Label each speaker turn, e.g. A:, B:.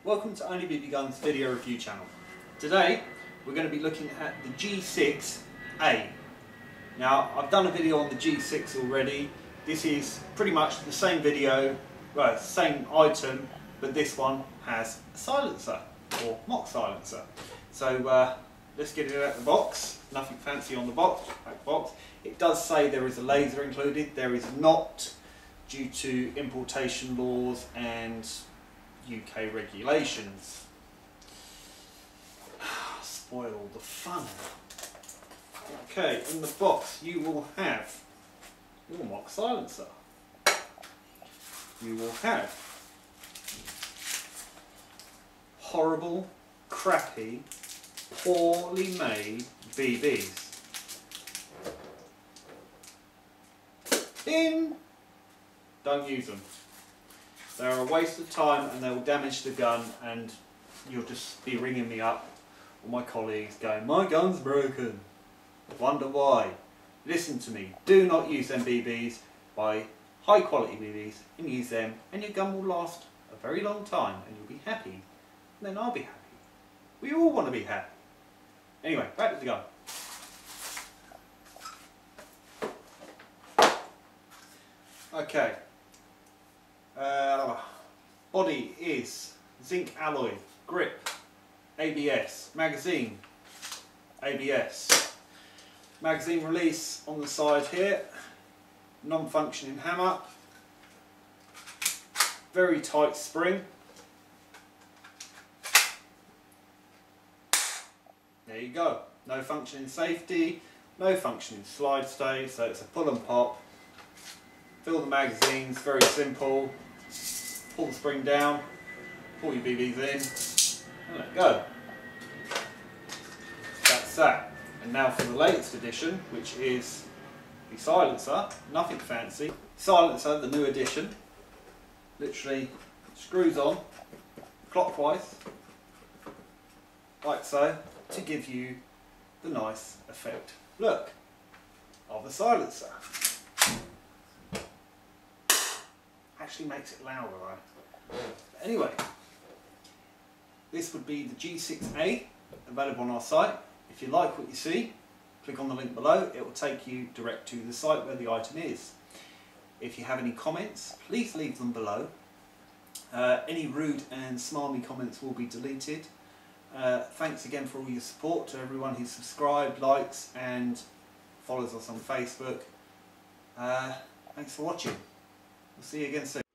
A: Welcome to onlyBBguns video review channel. Today we're going to be looking at the G6A. Now I've done a video on the G6 already. This is pretty much the same video, well same item, but this one has a silencer or mock silencer. So let's get it out of the box. Nothing fancy on the back box. It does say there is a laser included. There is not, due to importation laws and UK regulations. Spoil the fun. Okay, in the box you will have your mock silencer. You will have horrible, crappy, poorly made BBs. Don't use them. They're a waste of time and they will damage the gun, and you'll just be ringing me up or my colleagues going, my gun's broken. Wonder why. Listen to me, do not use them BBs. Buy high quality BBs and use them, and your gun will last a very long time and you'll be happy. And then I'll be happy. We all want to be happy. Anyway, back to the gun. Okay. Body is zinc alloy, grip, ABS, magazine, ABS. Magazine release on the side here, non-functioning hammer, very tight spring. There you go, no functioning safety, no functioning slide stay, so it's a pull and pop. Fill the magazines, very simple. Pull the spring down, pull your BBs in, and let go. That's that. And now for the latest edition, which is the silencer. Nothing fancy. Silencer, the new edition. Literally screws on clockwise, like so, to give you the nice effect, look, of a silencer. Actually makes it louder, right? But anyway, this would be the G6A, available on our site. If you like what you see, click on the link below. It will take you direct to the site where the item is. If you have any comments, please leave them below. Any rude and smarmy comments will be deleted. Thanks again for all your support, to everyone who's subscribed, likes and follows us on Facebook. Thanks for watching. We'll see you again soon.